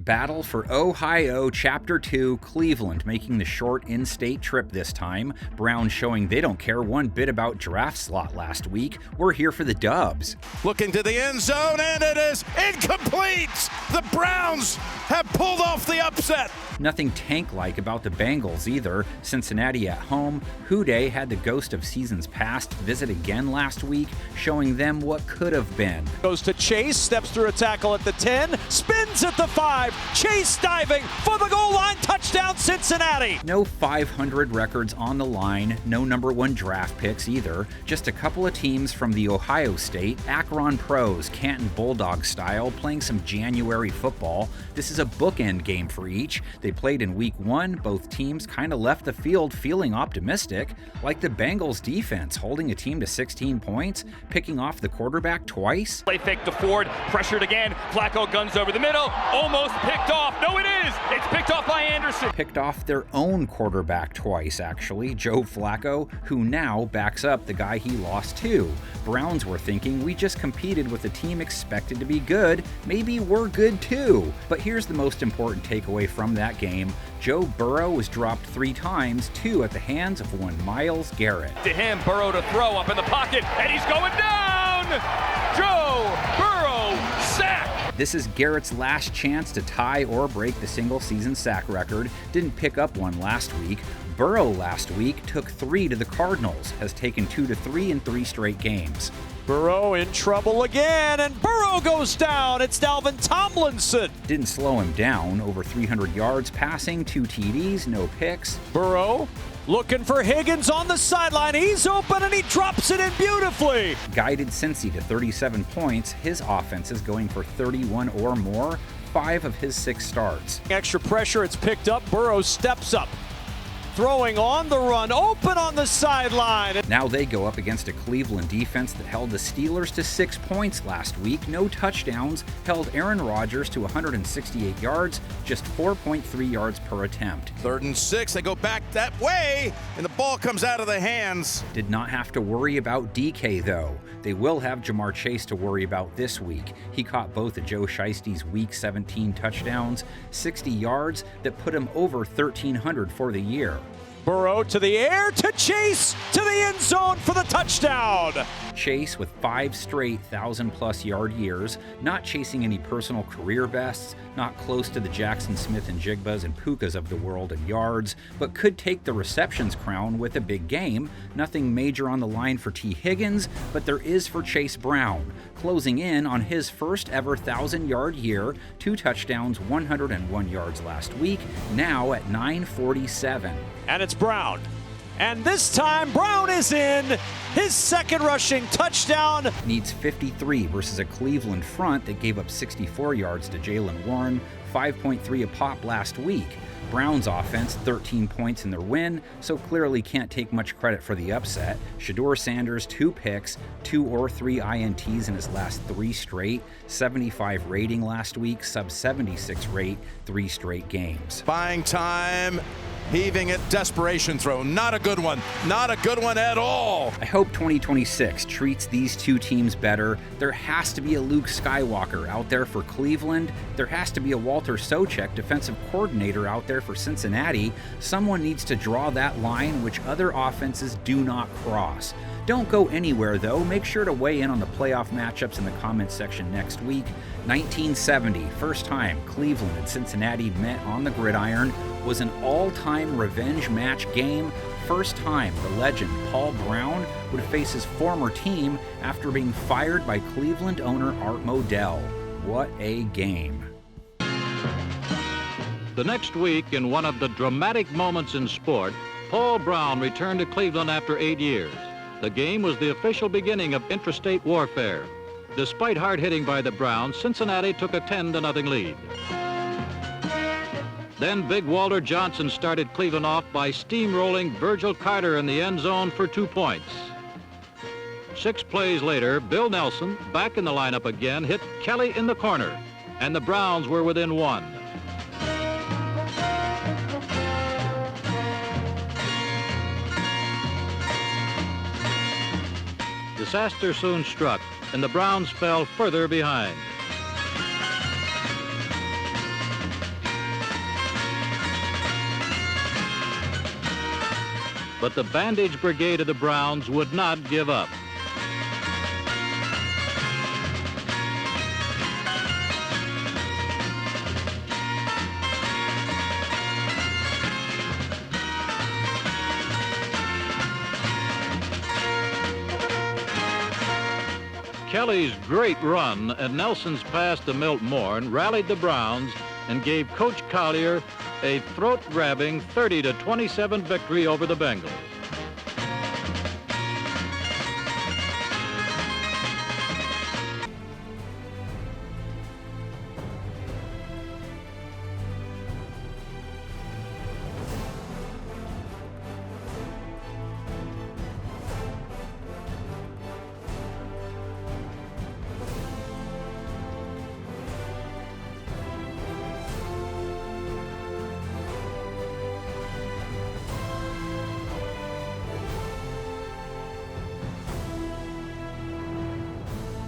Battle for Ohio Chapter 2, Cleveland making the short in-state trip this time. Browns showing they don't care one bit about draft slot last week. We're here for the dubs. Looking to the end zone, and it is incomplete! The Browns have pulled off the upset! Nothing tank-like about the Bengals either. Cincinnati at home. Houday had the ghost of seasons past visit again last week, showing them what could have been. Goes to Chase, steps through a tackle at the 10, spins at the 5, Chase diving for the goal line, touchdown Cincinnati! No 500 records on the line, no number 1 draft picks either, just a couple of teams from the Ohio State, Akron pros, Canton Bulldog style, playing some January football. This is a bookend game for each. They played in week 1, both teams kind of left the field feeling optimistic, like the Bengals defense holding a team to 16 points, picking off the quarterback twice. Play fake to Ford, pressured again, Flacco guns over the middle, almost picked off, no it is, it's picked off by Anderson. Picked off their own quarterback twice actually, Joe Flacco, who now backs up the guy he lost to. Browns were thinking we just competed with a team expected to be good, maybe we're good too. But here's the most important takeaway from that game. Joe Burrow was dropped 3 times, 2 at the hands of one Myles Garrett. To him, Burrow to throw up in the pocket, and he's going down! Joe Burrow, sack! This is Garrett's last chance to tie or break the single-season sack record. Didn't pick up one last week. Burrow last week took 3 to the Cardinals, has taken 2 to 3 in 3 straight games. Burrow in trouble again, and Burrow goes down. It's Dalvin Tomlinson. Didn't slow him down. Over 300 yards passing, 2 TDs, no picks. Burrow looking for Higgins on the sideline. He's open, and he drops it in beautifully. Guided Cincy to 37 points. His offense is going for 31 or more, 5 of his 6 starts. Extra pressure, it's picked up. Burrow steps up. Throwing on the run, open on the sideline. Now they go up against a Cleveland defense that held the Steelers to 6 points last week. No touchdowns, held Aaron Rodgers to 168 yards, just 4.3 yards per attempt. 3rd and 6, they go back that way, and the ball comes out of the hands. Did not have to worry about DK though. They will have Jamar Chase to worry about this week. He caught both of Joe Shiesty's Week 17 touchdowns, 60 yards that put him over 1,300 for the year. Burrow to the air, to Chase, to the end zone for the touchdown. Chase with 5 straight 1,000-plus yard years, not chasing any personal career bests, not close to the Jackson Smith and Jigbas and Pukas of the world in yards, but could take the receptions crown with a big game. Nothing major on the line for T. Higgins, but there is for Chase Brown, closing in on his first ever 1,000-yard year, 2 touchdowns, 101 yards last week, now at 947. And it's Brown. And this time, Brown is in. His 2nd rushing touchdown. Needs 53 versus a Cleveland front that gave up 64 yards to Jalen Warren, 5.3 a pop last week. Browns offense, 13 points in their win, so clearly can't take much credit for the upset. Shedeur Sanders, 2 picks, 2 or 3 INTs in his last 3 straight, 75 rating last week, sub 76 rate, 3 straight games. Buying time. Heaving it, desperation throw. Not a good one. Not a good one at all. I hope 2026 treats these 2 teams better. There has to be a Luke Skywalker out there for Cleveland. There has to be a Walter Socek, defensive coordinator, out there for Cincinnati. Someone needs to draw that line which other offenses do not cross. Don't go anywhere, though. Make sure to weigh in on the playoff matchups in the comments section next week. 1970, first time Cleveland and Cincinnati met on the gridiron, was an all-time revenge match game. First time the legend Paul Brown would face his former team after being fired by Cleveland owner Art Modell. What a game. The next week, in one of the dramatic moments in sport, Paul Brown returned to Cleveland after 8 years. The game was the official beginning of intrastate warfare. Despite hard hitting by the Browns, Cincinnati took a 10-0 lead. Then Big Walter Johnson started Cleveland off by steamrolling Virgil Carter in the end zone for 2 points. 6 plays later, Bill Nelson, back in the lineup again, hit Kelly in the corner, and the Browns were within 1. Disaster soon struck, and the Browns fell further behind. but the bandage brigade of the Browns would not give up. Kelly's great run and Nelson's pass to Milt Morn rallied the Browns and gave Coach Collier a throat-grabbing 30-27 victory over the Bengals.